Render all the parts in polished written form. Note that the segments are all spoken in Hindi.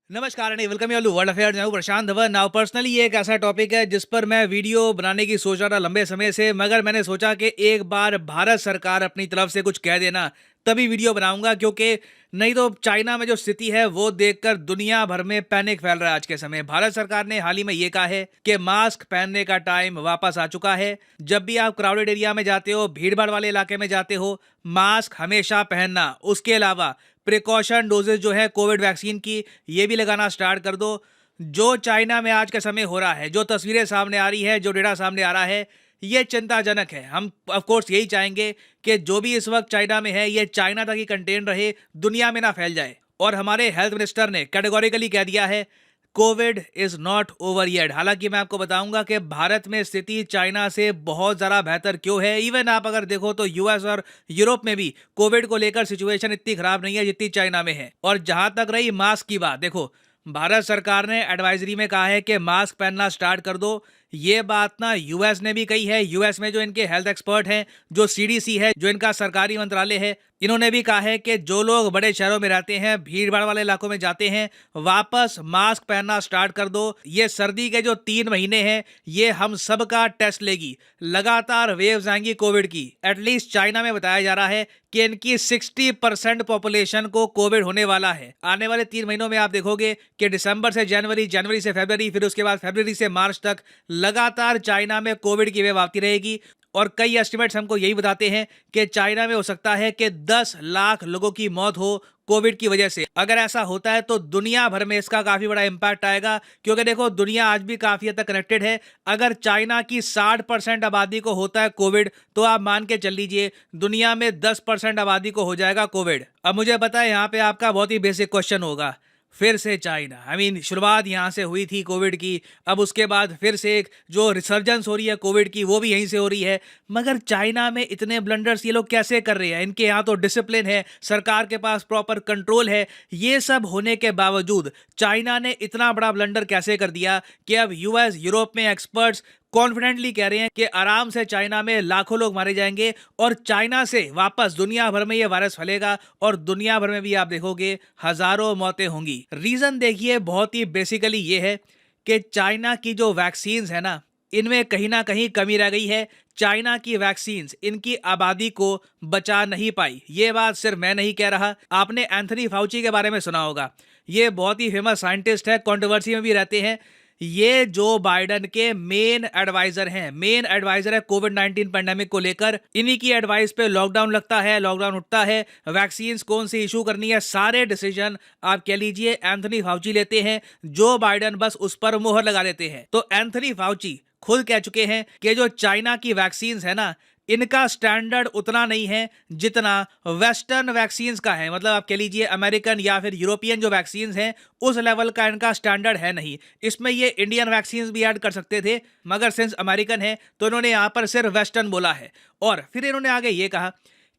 नमस्कार and welcome you world affairs. मैं हूं प्रशांत धवन। नाउ पर्सनली ये एक ऐसा टॉपिक है जिस पर मैं वीडियो बनाने की सोच रहा था लंबे समय से, मगर मैंने सोचा कि एक बार भारत सरकार अपनी तरफ से कुछ कह देना तभी वीडियो बनाऊंगा, क्योंकि नहीं तो चाइना में जो स्थिति है वो देखकर दुनिया भर में पैनिक फैल रहा है आज के समय। भारत सरकार ने हाल ही में ये कहा है कि मास्क पहनने का टाइम वापस आ चुका है। जब भी आप क्राउडेड एरिया में जाते हो, भीड़ भाड़ वाले इलाके में जाते हो, मास्क हमेशा पहनना। उसके अलावा प्रिकॉशन डोजेज जो है कोविड वैक्सीन की, ये भी लगाना स्टार्ट कर दो। जो चाइना में आज के समय हो रहा है, जो तस्वीरें सामने आ रही है, जो डेटा सामने आ रहा है, ये चिंताजनक है। हम ऑफ कोर्स यही चाहेंगे कि जो भी इस वक्त चाइना में है ये चाइना तक ही कंटेन रहे, दुनिया में ना फैल जाए। और हमारे हेल्थ मिनिस्टर ने कैटेगोरिकली कह दिया है Covid is not over yet. हालांकि मैं आपको बताऊंगा कि भारत में स्थिति चाइना से बहुत ज़्यादा बेहतर क्यों है। इवन आप अगर देखो तो यूएस और यूरोप में भी कोविड को लेकर सिचुएशन इतनी खराब नहीं है जितनी चाइना में है। और जहां तक रही मास्क की बात, देखो भारत सरकार ने एडवाइजरी में कहा है कि मास्क पहनना स्टार्ट कर दो। ये बात ना यूएस ने भी कही है। यूएस में जो इनके हेल्थ एक्सपर्ट हैं, जो सीडीसी है, जो इनका सरकारी मंत्रालय है, इन्होंने भी कहा है कि जो लोग बड़े शहरों में रहते हैं, भीड़ भाड़ वाले इलाकों में जाते हैं, वापस मास्क पहनना स्टार्ट कर दो। ये सर्दी के जो 3 महीने हैं ये हम सबका टेस्ट लेगी। लगातार वेव्स आएंगी कोविड की। एटलीस्ट चाइना में बताया जा रहा है कि इनकी 60% पॉपुलेशन को कोविड होने वाला है। आने वाले 3 महीनों में आप देखोगे कि दिसंबर से जनवरी, जनवरी से फरवरी, फिर उसके बाद फरवरी से मार्च तक लगातार चाइना में कोविड की वेव आती रहेगी। और कई एस्टिमेट्स हमको यही बताते हैं कि चाइना में हो सकता है कि 10 लाख लोगों की मौत हो कोविड की वजह से। अगर ऐसा होता है तो दुनिया भर में इसका काफी बड़ा इंपैक्ट आएगा, क्योंकि देखो दुनिया आज भी काफी हद तक कनेक्टेड है। अगर चाइना की 60% आबादी को होता है कोविड, तो आप मान के चल लीजिए दुनिया में 10% आबादी को हो जाएगा कोविड। अब मुझे पता है यहाँ पे आपका बहुत ही बेसिक क्वेश्चन होगा, फिर से चाइना, शुरुआत यहाँ से हुई थी कोविड की, अब उसके बाद फिर से एक जो रिसर्जेंस हो रही है कोविड की वो भी यहीं से हो रही है। मगर चाइना में इतने ब्लंडर्स ये लोग कैसे कर रहे हैं? इनके यहाँ तो डिसिप्लिन है, सरकार के पास प्रॉपर कंट्रोल है। ये सब होने के बावजूद चाइना ने इतना बड़ा ब्लंडर कैसे कर दिया कि अब यूएस, यूरोप में एक्सपर्ट्स कॉन्फिडेंटली कह रहे हैं कि आराम से चाइना में लाखों लोग मारे जाएंगे और चाइना से वापस दुनिया भर में ये वायरस फैलेगा और दुनिया भर में भी आप देखोगे हजारों मौतें होंगी। रीजन देखिए बहुत ही बेसिकली ये है कि चाइना की जो वैक्सीन्स है ना, इनमें कहीं ना कहीं कमी रह गई है। चाइना की वैक्सीन्स इनकी आबादी को बचा नहीं पाई। ये बात सिर्फ मैं नहीं कह रहा, आपने एंथनी फाउची के बारे में सुना होगा। ये बहुत ही फेमस साइंटिस्ट है, कंट्रोवर्सी में भी रहते हैं। ये जो बाइडन के मेन एडवाइजर हैं, मेन एडवाइजर है कोविड 19 पैंडेमिक को लेकर। इन्हीं की एडवाइस पे लॉकडाउन लगता है, लॉकडाउन उठता है, वैक्सीन्स कौन सी इशू करनी है, सारे डिसीजन आप कह लीजिए एंथनी फाउची लेते हैं। जो बाइडन बस उस पर मोहर लगा देते हैं। तो एंथनी फाउची खुद कह चुके हैं कि जो चाइना की वैक्सीन्स है ना, इनका स्टैंडर्ड उतना नहीं है जितना वेस्टर्न वैक्सीन्स का है। मतलब आप कह लीजिए अमेरिकन या फिर यूरोपियन जो वैक्सीन्स हैं उस लेवल का इनका स्टैंडर्ड है नहीं। इसमें ये इंडियन वैक्सीन्स भी ऐड कर सकते थे, मगर सिंस अमेरिकन है तो इन्होंने यहाँ पर सिर्फ वेस्टर्न बोला है। और फिर इन्होंने आगे ये कहा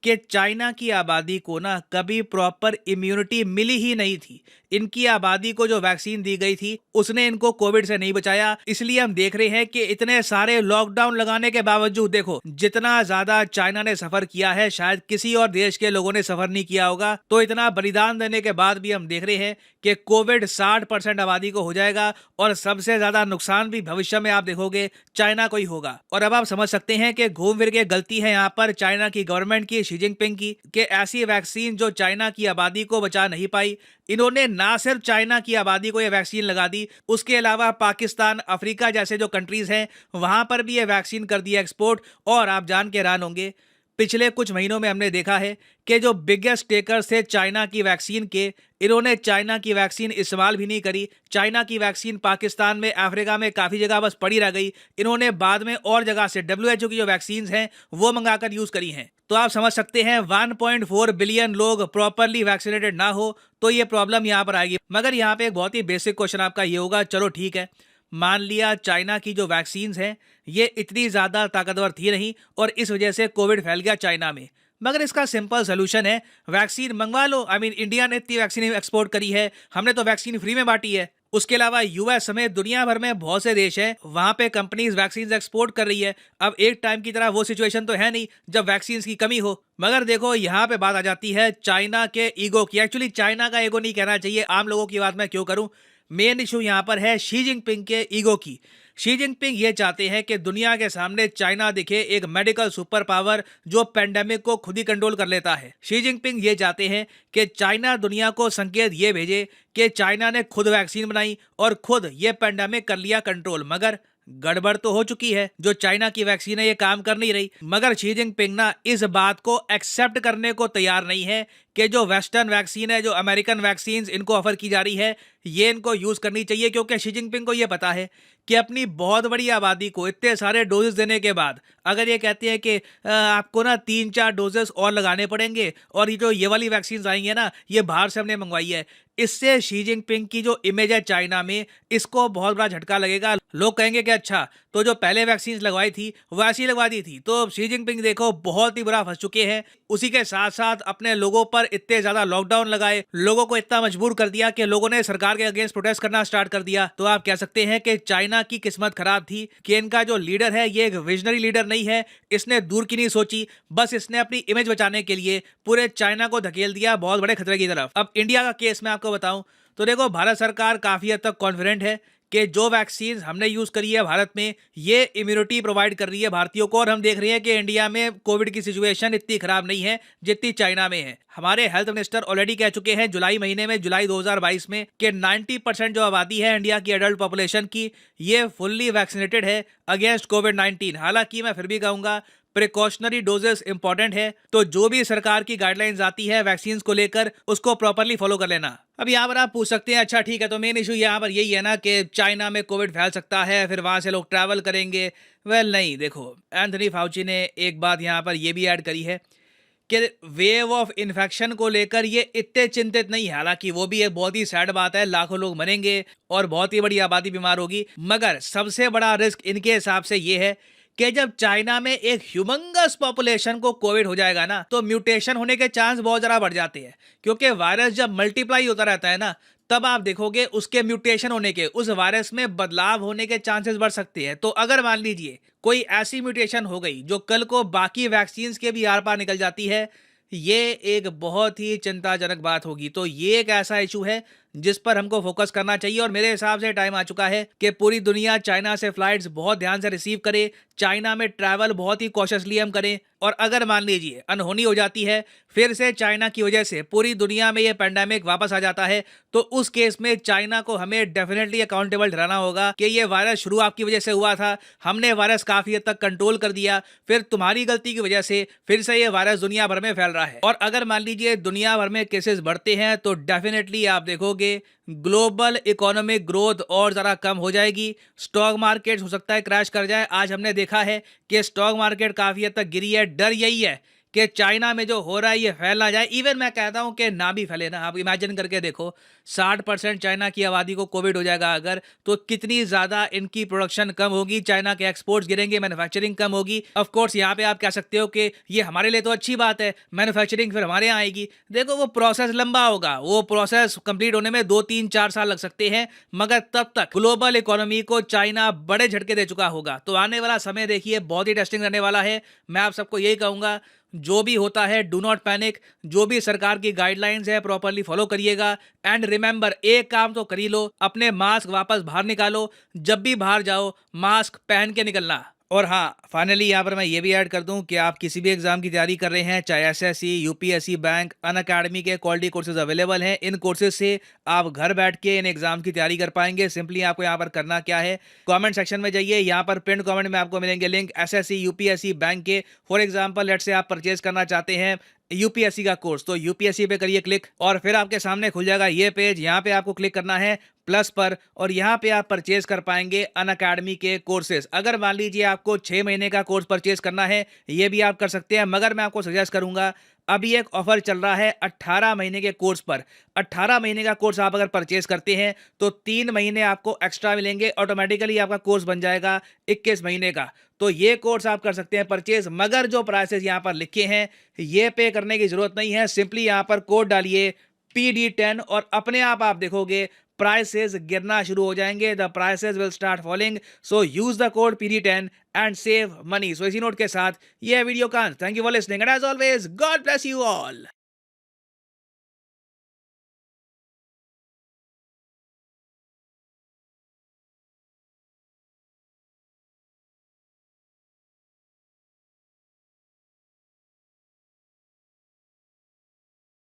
कि चाइना की आबादी को ना कभी प्रॉपर इम्यूनिटी मिली ही नहीं थी। इनकी आबादी को जो वैक्सीन दी गई थी उसने इनको कोविड से नहीं बचाया। इसलिए हम देख रहे हैं कि इतने सारे लॉकडाउन लगाने के बावजूद देखो जितना ज्यादा चाइना ने सफर किया है शायद किसी और देश के लोगों ने सफर नहीं किया होगा। तो इतना बलिदान देने के बाद भी हम देख रहे हैं कि कोविड 60% आबादी को हो जाएगा और सबसे ज्यादा नुकसान भी भविष्य में आप देखोगे चाइना को ही होगा। और अब आप समझ सकते हैं कि घूम फिर के गलती है यहाँ पर चाइना की गवर्नमेंट की, शी जिनपिंग की, कि ऐसी वैक्सीन जो चाइना की आबादी को बचा नहीं पाई, इन्होंने ना सिर्फ चाइना की आबादी को यह वैक्सीन लगा दी, उसके अलावा पाकिस्तान, अफ्रीका जैसे जो कंट्रीज हैं वहां पर भी यह वैक्सीन कर दिया एक्सपोर्ट। और आप जान के हैरान होंगे, पिछले कुछ महीनों में हमने देखा है कि जो बिगेस्ट टेकर्स थे चाइना की वैक्सीन के, इन्होंने चाइना की वैक्सीन इस्तेमाल भी नहीं करी। चाइना की वैक्सीन पाकिस्तान में, अफ्रीका में काफ़ी जगह बस पड़ी रह गई। इन्होंने बाद में और जगह से WHO की जो वैक्सीन हैं वो मंगाकर यूज़ करी हैं। तो आप समझ सकते हैं 1.4 बिलियन लोग प्रॉपरली वैक्सीनेटेड ना हो तो ये प्रॉब्लम यहाँ पर आएगी। मगर यहाँ पे एक बहुत ही बेसिक क्वेश्चन आपका ये होगा, चलो ठीक है, मान लिया चाइना की जो वैक्सीन्स हैं ये इतनी ज़्यादा ताकतवर थी नहीं और इस वजह से कोविड फैल गया चाइना में, मगर इसका सिंपल सोल्यूशन है वैक्सीन मंगवा लो। इंडिया ने इतनी वैक्सीन एक्सपोर्ट करी है, हमने तो वैक्सीन फ्री में बांटी है। उसके अलावा यूएस समेत दुनिया भर में बहुत से देश हैं, वहां पे कंपनीज वैक्सीन एक्सपोर्ट कर रही है। अब एक टाइम की तरह वो सिचुएशन तो है नहीं जब वैक्सीन की कमी हो। मगर देखो यहाँ पे बात आ जाती है चाइना के ईगो की। एक्चुअली चाइना का ईगो नहीं कहना चाहिए, आम लोगों की बात मैं क्यों करूं। मेन इशू यहाँ पर है शी जिनपिंग के ईगो की। शी जिनपिंग ये चाहते हैं कि दुनिया के सामने चाइना दिखे एक मेडिकल सुपर पावर जो पेंडेमिक को खुद ही कंट्रोल कर लेता है। शी जिनपिंग ये चाहते हैं कि चाइना दुनिया को संकेत ये भेजे कि चाइना ने खुद वैक्सीन बनाई और खुद ये पेंडेमिक कर लिया कंट्रोल। मगर गड़बड़ तो हो चुकी है, जो चाइना की वैक्सीन है ये काम कर नहीं रही। मगर शी जिनपिंग ना इस बात को एक्सेप्ट करने को तैयार नहीं है कि जो वेस्टर्न वैक्सीन है, जो अमेरिकन वैक्सीन इनको ऑफर की जा रही है, ये इनको यूज करनी चाहिए। क्योंकि शी जिनपिंग को ये पता है कि अपनी बहुत बड़ी आबादी को इतने सारे डोजेस देने के बाद अगर ये कहती है कि आपको ना 3-4 डोजेस और लगाने पड़ेंगे और ये वाली वैक्सीन आई है ना, ये बाहर से हमने मंगवाई है, इससे शी जिनपिंग की जो इमेज है चाइना में, इसको बहुत बड़ा झटका लगेगा। लोग कहेंगे कि अच्छा तो जो पहले वैक्सीन लगवाई थी वो ऐसी लगवा दी थी। तो शी जिनपिंग देखो बहुत ही बुरा फंस चुके हैं। उसी के साथ साथ अपने लोगों पर इतने ज्यादा लॉकडाउन लगाए, लोगों को इतना मजबूर कर दिया कि लोगों ने सरकार के अगेंस्ट प्रोटेस्ट करना स्टार्ट कर दिया। तो आप कह सकते हैं कि चाइना की किस्मत खराब थी कि इनका जो लीडर है ये एक विजनरी लीडर नहीं है। इसने दूर की नहीं सोची, बस इसने अपनी इमेज बचाने के लिए पूरे चाइना को धकेल दिया बहुत बड़े खतरे की तरफ। अब इंडिया का केस मैं आपको बताऊं तो देखो भारत सरकार काफी हद तक कॉन्फिडेंट है कि जो वैक्सीन हमने यूज करी है भारत में, ये इम्यूनिटी प्रोवाइड कर रही है भारतीयों को। और हम देख रहे हैं कि इंडिया में कोविड की सिचुएशन इतनी खराब नहीं है जितनी चाइना में है। हमारे हेल्थ मिनिस्टर ऑलरेडी कह चुके हैं जुलाई महीने में, जुलाई 2022 में, कि 90% जो आबादी है इंडिया की एडल्ट पॉपुलेशन की, ये फुल्ली वैक्सीनेटेड है अगेंस्ट कोविड-19। हालांकि मैं फिर भी कहूंगा प्रिकॉशनरी डोजेस इंपॉर्टेंट है, तो जो भी सरकार की गाइडलाइंस आती है वैक्सीन को लेकर उसको प्रॉपरली फॉलो कर लेना। अब यहाँ पर आप पूछ सकते हैं अच्छा ठीक है तो मेन इशू यहाँ पर यही है ना कि चाइना में कोविड फैल सकता है, फिर वहां से लोग ट्रैवल करेंगे। वेल नहीं, देखो एंथनी फाउची ने एक बात यहाँ पर यह भी ऐड करी है कि वेव ऑफ इन्फेक्शन को लेकर ये इतने चिंतित नहीं है। हालांकि वो भी एक बहुत ही सैड बात है, लाखों लोग मरेंगे और बहुत ही बड़ी आबादी बीमार होगी। मगर सबसे बड़ा रिस्क इनके हिसाब से ये है कि जब चाइना में एक ह्यूमंगस पॉपुलेशन को कोविड हो जाएगा ना, तो म्यूटेशन होने के चांस बहुत ज़्यादा बढ़ जाते हैं। क्योंकि वायरस जब मल्टीप्लाई होता रहता है ना, तब आप देखोगे उसके म्यूटेशन होने के, उस वायरस में बदलाव होने के चांसेस बढ़ सकते हैं। तो अगर मान लीजिए कोई ऐसी म्यूटेशन हो गई जो कल को बाकी वैक्सीन के भी आर पार निकल जाती है, ये एक बहुत ही चिंताजनक बात होगी। तो ये एक ऐसा इशू है जिस पर हमको फोकस करना चाहिए। और मेरे हिसाब से टाइम आ चुका है कि पूरी दुनिया चाइना से फ्लाइट्स बहुत ध्यान से रिसीव करे, चाइना में ट्रैवल बहुत ही कॉशियसली हम करें। और अगर मान लीजिए अनहोनी हो जाती है, फिर से चाइना की वजह से पूरी दुनिया में ये पेंडेमिक वापस आ जाता है, तो उस केस में चाइना को हमें डेफिनेटली अकाउंटेबल ठहराना होगा कि ये वायरस शुरू आपकी वजह से हुआ था, हमने वायरस काफी हद तक कंट्रोल कर दिया, फिर तुम्हारी गलती की वजह से फिर से ये वायरस दुनिया भर में फैल रहा है। और अगर मान लीजिए दुनिया भर में केसेस बढ़ते हैं तो डेफिनेटली आप देखोगे ग्लोबल इकोनॉमिक ग्रोथ और ज़रा कम हो जाएगी। स्टॉक मार्केट हो सकता है क्रैश कर जाए। आज हमने देखा है कि स्टॉक मार्केट काफ़ी हद तक गिरी है। डर यही है कि चाइना में जो हो रहा है ये फैल ना जाए। इवन मैं कहता हूं कि ना भी फैले ना, आप इमेजिन करके देखो 60% चाइना की आबादी को कोविड हो जाएगा अगर, तो कितनी ज़्यादा इनकी प्रोडक्शन कम होगी, चाइना के एक्सपोर्ट्स गिरेंगे, मैन्युफैक्चरिंग कम होगी। ऑफ कोर्स यहाँ पे आप कह सकते हो कि ये हमारे लिए तो अच्छी बात है, मैन्युफैक्चरिंग फिर हमारे यहाँ आएगी। देखो वो प्रोसेस लंबा होगा, वो प्रोसेस कंप्लीट होने में 2-3-4 साल लग सकते हैं, मगर तब तक ग्लोबल इकोनॉमी को चाइना बड़े झटके दे चुका होगा। तो आने वाला समय देखिए बहुत ही टेस्टिंग रहने वाला है। मैं आप सबको यही कहूँगा जो भी होता है डू नॉट पैनिक, जो भी सरकार की गाइडलाइंस है प्रॉपर्ली फॉलो करिएगा। एंड रिमेंबर, एक काम तो कर ही लो, अपने मास्क वापस बाहर निकालो, जब भी बाहर जाओ मास्क पहन के निकलना। और हाँ, फाइनली यहाँ पर मैं ये भी ऐड कर दूं कि आप किसी भी एग्जाम की तैयारी कर रहे हैं, चाहे एसएससी, यूपीएससी, बैंक, अनअकैडमी के क्वालिटी कोर्सेज अवेलेबल हैं। इन कोर्सेज से आप घर बैठ के इन एग्जाम की तैयारी कर पाएंगे। सिंपली आपको यहाँ पर करना क्या है, कमेंट सेक्शन में जाइए, यहाँ पर पिन कमेंट में आपको मिलेंगे लिंक एसएससी, यूपीएससी, बैंक के। फॉर एग्जाम्पल लेट से आप परचेज करना चाहते हैं यूपीएससी का कोर्स, तो यूपीएससी पे करिए क्लिक और फिर आपके सामने खुल जाएगा ये पेज। यहाँ पे आपको क्लिक करना है प्लस पर और यहाँ पे आप परचेज कर पाएंगे अनअकैडमी के कोर्सेज। अगर मान लीजिए आपको 6 महीने का कोर्स परचेज करना है, ये भी आप कर सकते हैं, मगर मैं आपको सजेस्ट करूंगा अभी एक ऑफर चल रहा है 18 महीने के कोर्स पर। 18 महीने का कोर्स आप अगर परचेज करते हैं तो 3 महीने आपको एक्स्ट्रा मिलेंगे, ऑटोमेटिकली आपका कोर्स बन जाएगा 21 महीने का। तो ये कोर्स आप कर सकते हैं परचेज, मगर जो प्राइसेस यहाँ पर लिखे हैं ये पे करने की जरूरत नहीं है। सिंपली यहाँ पर कोड डालिए PD10 और अपने आप देखोगे प्राइसेस गिरना शुरू हो जाएंगे, the prices will start falling. So use the code PD10 and save money. So इसी नोट के साथ यह वीडियो का thank you for listening and as always God bless you all.